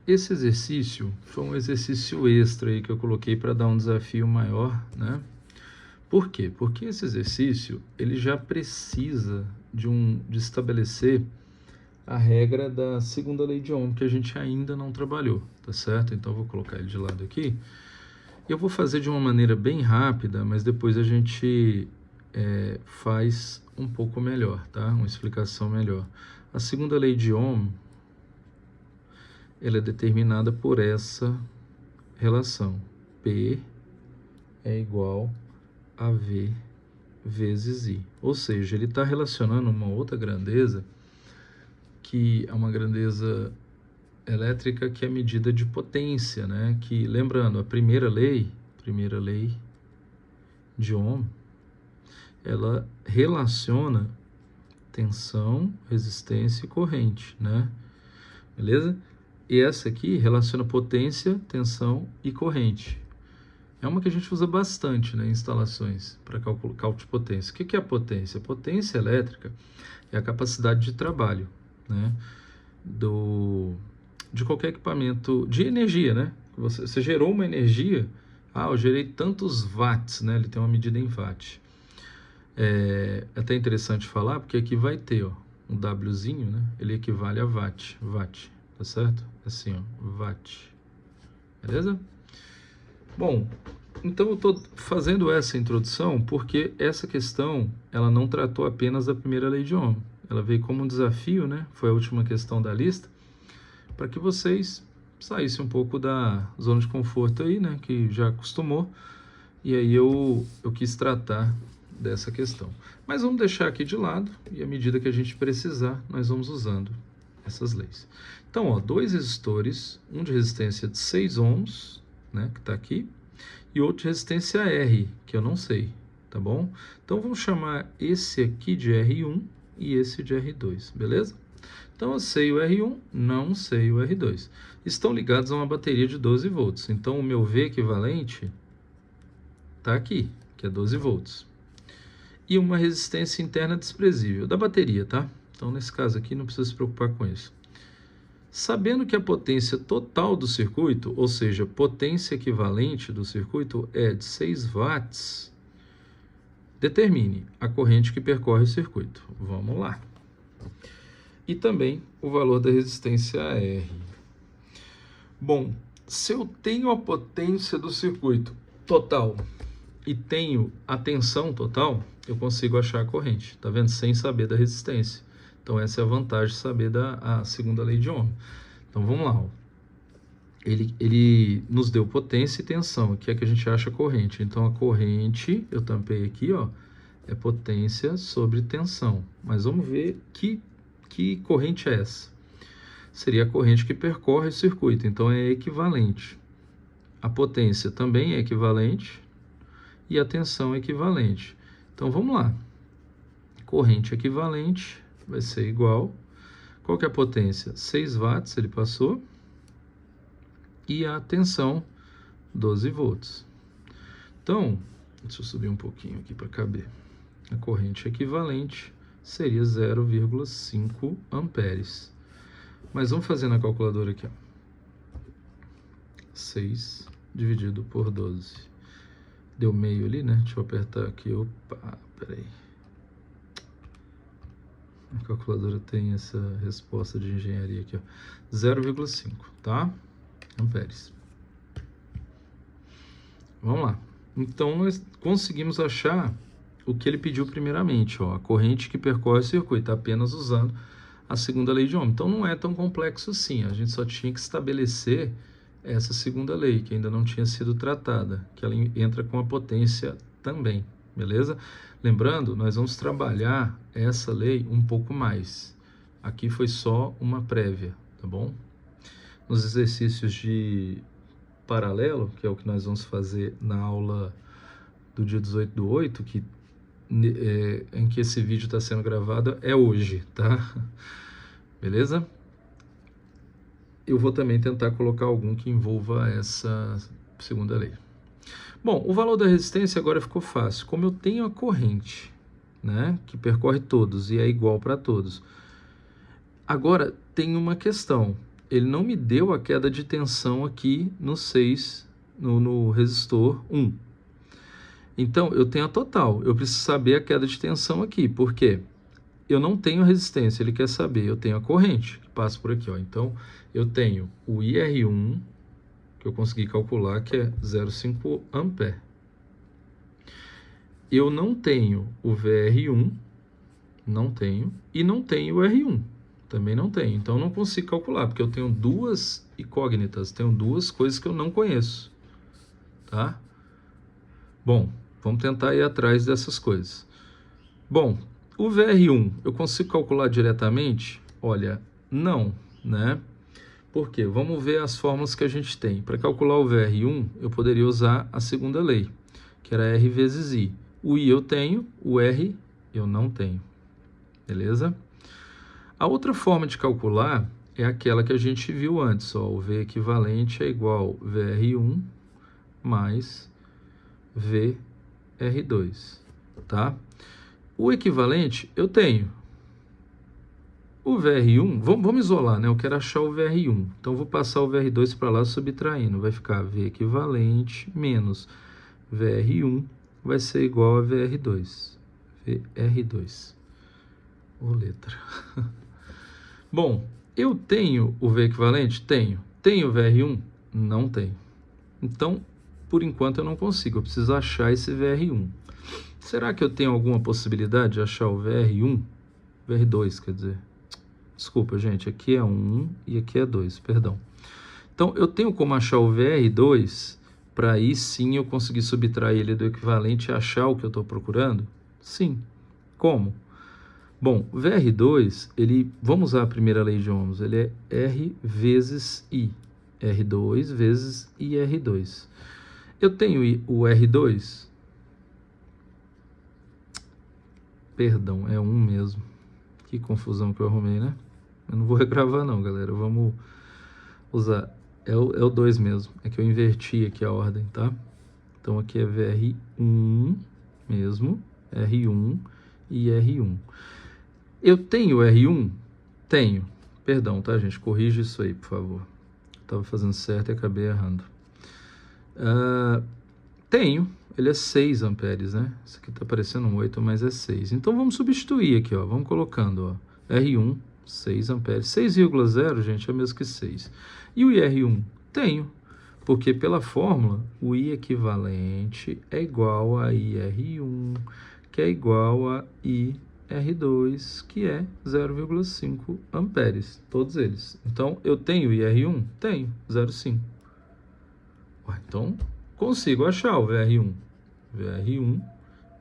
esse exercício foi um exercício extra aí que eu coloquei para dar um desafio maior, né? Por quê? Porque esse exercício, ele já precisa de estabelecer a regra da segunda lei de Ohm, que a gente ainda não trabalhou, tá certo? Então, eu vou colocar ele de lado aqui. Eu vou fazer de uma maneira bem rápida, mas depois a gente faz um pouco melhor, tá? Uma explicação melhor. A segunda lei de Ohm, ela é determinada por essa relação. P é igual a V vezes I. Ou seja, ele está relacionando uma outra grandeza, que é uma grandeza elétrica, que é medida de potência, né? Que, lembrando, a primeira lei de Ohm, ela relaciona tensão, resistência e corrente, né? Beleza? E essa aqui relaciona potência, tensão e corrente. É uma que a gente usa bastante, né, em instalações para cálculo de potência. O que é a potência? A potência elétrica é a capacidade de trabalho, né, de qualquer equipamento de energia, né? Você gerou uma energia, eu gerei tantos watts, né? Ele tem uma medida em watt. É até interessante falar, porque aqui vai ter, ó, um Wzinho, né? Ele equivale a watt, tá certo? Assim, ó, watt. Beleza? Bom, então eu estou fazendo essa introdução porque essa questão, ela não tratou apenas da primeira lei de Ohm. Ela veio como um desafio, né? Foi a última questão da lista, para que vocês saíssem um pouco da zona de conforto aí, né? Que já acostumou. E aí eu quis tratar dessa questão. Mas vamos deixar aqui de lado, e à medida que a gente precisar, nós vamos usando essas leis. Então, ó, dois resistores, um de resistência de 6 ohms, né, que está aqui, e outro de resistência R, que eu não sei, tá bom? Então, vamos chamar esse aqui de R1 e esse de R2, beleza? Então, eu sei o R1, não sei o R2. Estão ligados a uma bateria de 12 volts. Então, o meu V equivalente está aqui, que é 12 volts. E uma resistência interna desprezível da bateria, tá? Então, nesse caso aqui, não precisa se preocupar com isso. Sabendo que a potência total do circuito, ou seja, potência equivalente do circuito, é de 6 watts, determine a corrente que percorre o circuito. Vamos lá. E também o valor da resistência R. Bom, se eu tenho a potência do circuito total e tenho a tensão total, eu consigo achar a corrente, tá vendo? Sem saber da resistência. Então, essa é a vantagem de saber a segunda lei de Ohm. Então, vamos lá. Ó. Ele nos deu potência e tensão. Aqui é que a gente acha a corrente. Então, a corrente, eu tampei aqui, ó, é potência sobre tensão. Mas vamos ver que corrente é essa. Seria a corrente que percorre o circuito. Então, é equivalente. A potência também é equivalente e a tensão é equivalente. Então, vamos lá. Corrente equivalente vai ser igual. Qual que é a potência? 6 watts, ele passou. E a tensão, 12 volts. Então, deixa eu subir um pouquinho aqui para caber. A corrente equivalente seria 0,5 amperes. Mas vamos fazer na calculadora aqui, ó. 6 dividido por 12. Deu meio ali, né? Deixa eu apertar aqui. Opa, peraí. A calculadora tem essa resposta de engenharia aqui, ó. 0,5, tá? Amperes. Vamos lá. Então, nós conseguimos achar o que ele pediu primeiramente, ó. A corrente que percorre o circuito, apenas usando a segunda lei de Ohm. Então, não é tão complexo assim. A gente só tinha que estabelecer essa segunda lei, que ainda não tinha sido tratada, que ela entra com a potência também, beleza? Lembrando, nós vamos trabalhar essa lei um pouco mais. Aqui foi só uma prévia, tá bom? Nos exercícios de paralelo, que é o que nós vamos fazer na aula do dia 18/8, em que esse vídeo está sendo gravado, é hoje, tá? Beleza? Eu vou também tentar colocar algum que envolva essa segunda lei. Bom, o valor da resistência agora ficou fácil. Como eu tenho a corrente, né, que percorre todos e é igual para todos. Agora, tem uma questão. ele não me deu a queda de tensão aqui no 6, no resistor 1. Então, eu tenho a total. Eu preciso saber a queda de tensão aqui. Por quê? Eu não tenho resistência, ele quer saber. Eu tenho a corrente, que passa por aqui, ó. Então, eu tenho o IR1, que eu consegui calcular, que é 0,5 ampere. Eu não tenho o VR1, não tenho, e não tenho o R1, também não tenho. Então, eu não consigo calcular, porque eu tenho duas incógnitas, tenho duas coisas que eu não conheço, tá? Bom, vamos tentar ir atrás dessas coisas. Bom, o VR1, eu consigo calcular diretamente? Olha, não, né? Por quê? Vamos ver as fórmulas que a gente tem. Para calcular o VR1, eu poderia usar a segunda lei, que era R vezes I. O I eu tenho, o R eu não tenho. Beleza? A outra forma de calcular é aquela que a gente viu antes. Ó, o V equivalente é igual a VR1 mais VR2. Tá? O equivalente eu tenho. O VR1, vamos isolar, né? Eu quero achar o VR1. Então, vou passar o VR2 para lá subtraindo. Vai ficar V equivalente menos VR1 vai ser igual a VR2. VR2. Ô, letra. Bom, eu tenho o V equivalente? Tenho. Tenho o VR1? Não tenho. Então, por enquanto, eu não consigo. Eu preciso achar esse VR1. Será que eu tenho alguma possibilidade de achar o VR1? VR2, quer dizer. Desculpa, gente. Aqui é 1 e aqui é 2, perdão. Então, eu tenho como achar o VR2 para aí sim eu conseguir subtrair ele do equivalente e achar o que eu estou procurando? Sim. Como? Bom, o VR2, vamos usar a primeira lei de Ohms, ele é R vezes I. R2 vezes IR2. Eu tenho o R2? Perdão, é 1 mesmo. Que confusão que eu arrumei, né? Eu não vou regravar não, galera. Vamos usar... É o 2 mesmo. É que eu inverti aqui a ordem, tá? Então, aqui é VR1 mesmo. R1 e R1. Eu tenho R1? Tenho. Perdão, tá, gente? Corrija isso aí, por favor. Estava fazendo certo e acabei errando. Tenho. Ele é 6 amperes, né? Isso aqui tá parecendo um 8, mas é 6. Então, vamos substituir aqui, ó. Vamos colocando, ó. R1, 6 amperes. 6,0, gente, é o mesmo que 6. E o IR1? Tenho. Porque pela fórmula, o I equivalente é igual a IR1, que é igual a IR2, que é 0,5 amperes. Todos eles. Então, eu tenho IR1? Tenho. 0,5. Então, consigo achar o VR1. VR1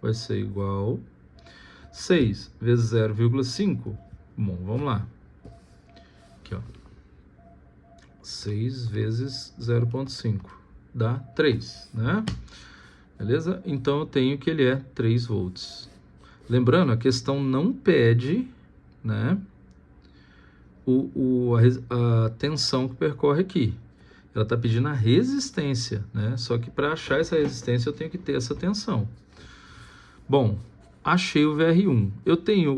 vai ser igual a 6 vezes 0,5. Bom, vamos lá. Aqui, ó. 6 vezes 0,5 dá 3, né? Beleza? Então, eu tenho que ele é 3 volts. Lembrando, a questão não pede, né, a tensão que percorre aqui. Ela está pedindo a resistência, né? Só que para achar essa resistência eu tenho que ter essa tensão. Bom, achei o VR1. Eu tenho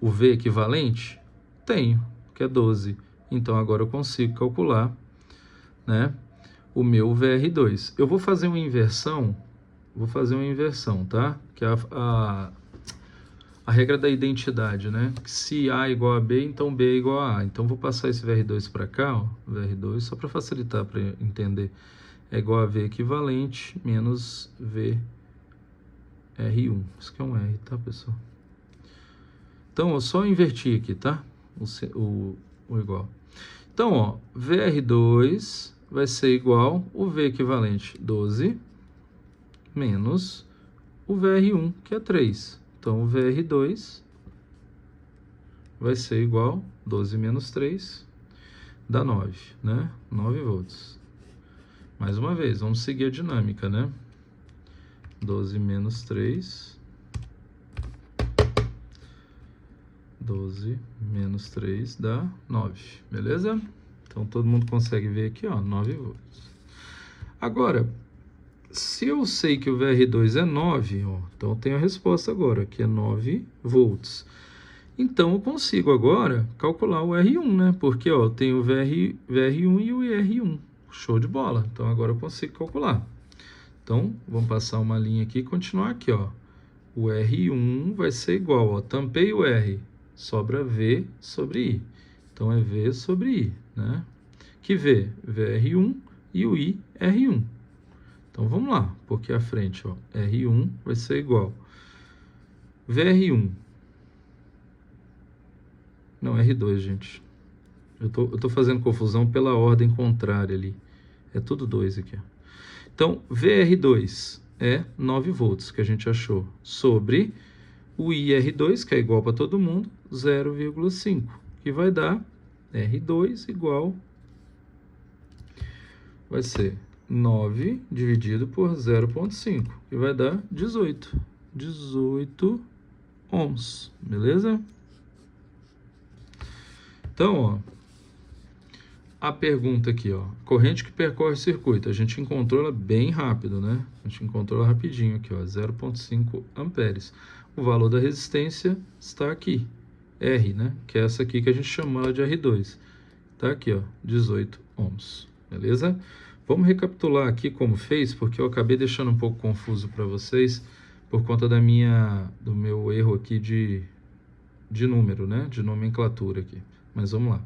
o V equivalente? Tenho, que é 12. Então agora eu consigo calcular, né, o meu VR2. Eu vou fazer uma inversão, tá? Que é a regra da identidade, né? Se A é igual a B, então B é igual a A. Então, vou passar esse VR2 para cá, ó, VR2, só para facilitar, para entender. É igual a V equivalente menos VR1. Isso aqui é um R, tá, pessoal? Então, eu só inverti aqui, tá? O igual. Então, ó, VR2 vai ser igual o V equivalente 12 menos o VR1, que é 3. Então, o VR2 vai ser igual a 12 menos 3, dá 9, né? 9 volts. Mais uma vez, vamos seguir a dinâmica, né? 12 menos 3. 12 menos 3 dá 9, beleza? Então, todo mundo consegue ver aqui, ó, 9 volts. Agora, se eu sei que o VR2 é 9, ó, então eu tenho a resposta agora, que é 9 volts. Então, eu consigo agora calcular o R1, né? Porque, ó, eu tenho o VR1 e o IR1. Show de bola. Então, agora eu consigo calcular. Então, vamos passar uma linha aqui e continuar aqui, ó. O R1 vai ser igual, ó, tampei o R, sobra V sobre I. Então, é V sobre I, né? Que V? VR1 e o I, R1. Então, vamos lá, porque a frente, ó, R1 vai ser igual. VR1. Não, R2, gente. Eu tô fazendo confusão pela ordem contrária ali. É tudo 2 aqui, ó. Então, VR2 é 9 volts, que a gente achou, sobre o IR2, que é igual para todo mundo, 0,5, que vai dar R2 igual, vai ser 9 dividido por 0,5, que vai dar 18. 18 ohms, beleza? Então, ó, a pergunta aqui, ó, corrente que percorre o circuito, a gente encontrou ela bem rápido, né? A gente encontrou ela rapidinho aqui, ó, 0,5 amperes. O valor da resistência está aqui, R, né? Que é essa aqui que a gente chamou ela de R2. Tá aqui, ó, 18 ohms, beleza? Vamos recapitular aqui como fez, porque eu acabei deixando um pouco confuso para vocês por conta do meu erro aqui de número, né? De nomenclatura aqui. Mas vamos lá.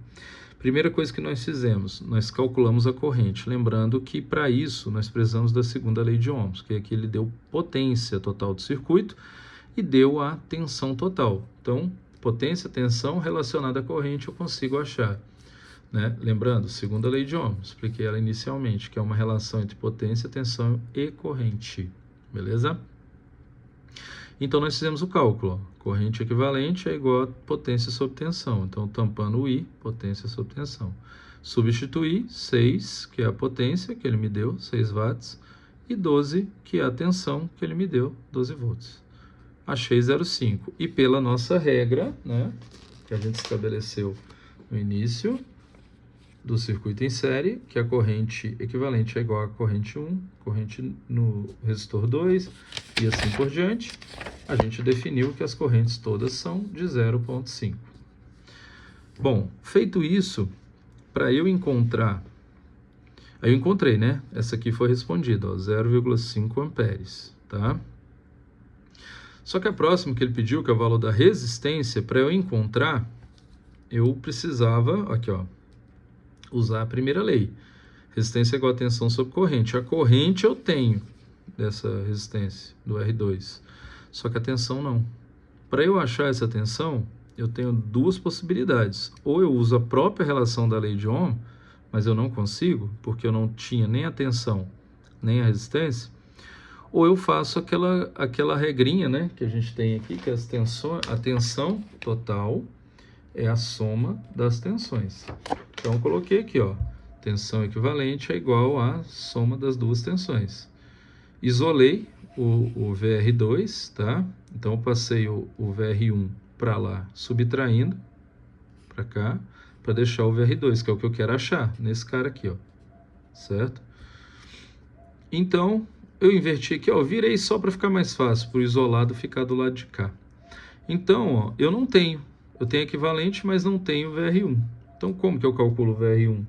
Primeira coisa que nós fizemos, nós calculamos a corrente, lembrando que para isso nós precisamos da segunda lei de Ohms, que aqui ele deu potência total do circuito e deu a tensão total. Então, potência, tensão relacionada à corrente eu consigo achar, né? Lembrando, segunda lei de Ohms, expliquei ela inicialmente, que é uma relação entre potência, tensão e corrente, beleza? Então, nós fizemos o cálculo, ó. Corrente equivalente é igual a potência sobre tensão. Então, tampando o I, potência sobre tensão. Substituir 6, que é a potência que ele me deu, 6 watts, e 12, que é a tensão que ele me deu, 12 volts. Achei 0,5. E pela nossa regra, né, que a gente estabeleceu no início do circuito em série, que a corrente equivalente é igual a corrente 1, corrente no resistor 2 e assim por diante, a gente definiu que as correntes todas são de 0,5. Bom, feito isso, para eu encontrar, aí eu encontrei, né? Essa aqui foi respondida, 0,5 amperes, tá? Só que a próxima que ele pediu, que é o valor da resistência, para eu encontrar, eu precisava, aqui, ó, usar a primeira lei. Resistência é igual a tensão sobre corrente. A corrente eu tenho dessa resistência, do R2. Só que a tensão não. Para eu achar essa tensão, eu tenho duas possibilidades. Ou eu uso a própria relação da lei de Ohm, mas eu não consigo, porque eu não tinha nem a tensão, nem a resistência. Ou eu faço aquela regrinha, né, que a gente tem aqui, que a tensão total é a soma das tensões. Então, eu coloquei aqui, ó, tensão equivalente é igual à soma das duas tensões. Isolei o VR2, tá? Então, eu passei o VR1 para lá, subtraindo para cá, para deixar o VR2, que é o que eu quero achar, nesse cara aqui, ó, certo? Então, eu inverti aqui, ó, virei só para ficar mais fácil, para o isolado ficar do lado de cá. Então, ó, eu não tenho. Eu tenho equivalente, mas não tenho VR1. Então, como que eu calculo o VR1?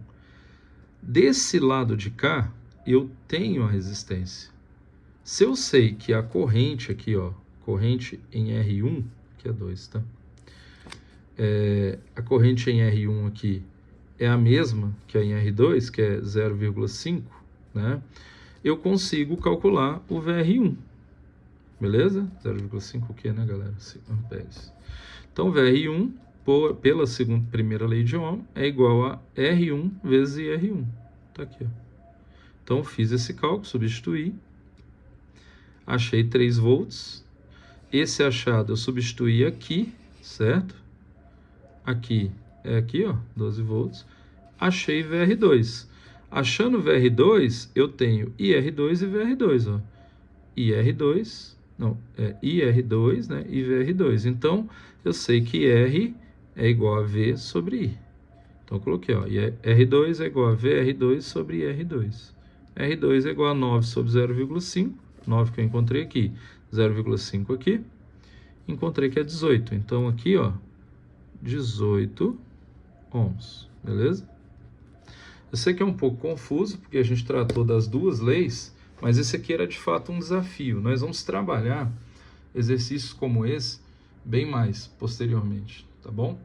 Desse lado de cá, eu tenho a resistência. Se eu sei que a corrente aqui, ó, corrente em R1, que é 2, tá? A corrente em R1 aqui é a mesma que a em R2, que é 0,5, né? Eu consigo calcular o VR1, beleza? 0,5 o que, né, galera? Amperes. Então, VR1, pela primeira lei de Ohm, é igual a R1 vezes IR1. Tá aqui, ó. Então, fiz esse cálculo, substituí. Achei 3 volts. Esse achado eu substituí aqui, certo? Aqui é aqui, ó, 12 volts. Achei VR2. Achando VR2, eu tenho IR2 e VR2, ó. IR2, não, IR2, né, e VR2. Então, eu sei que R é igual a V sobre I. Então, eu coloquei, ó, R2 é igual a VR2 sobre IR2. R2 é igual a 9 sobre 0,5, 9 que eu encontrei aqui, 0,5 aqui, encontrei que é 18. Então, aqui, ó, 18 ohms, beleza? Eu sei que é um pouco confuso, porque a gente tratou das duas leis, mas esse aqui era de fato um desafio. Nós vamos trabalhar exercícios como esse bem mais posteriormente, tá bom?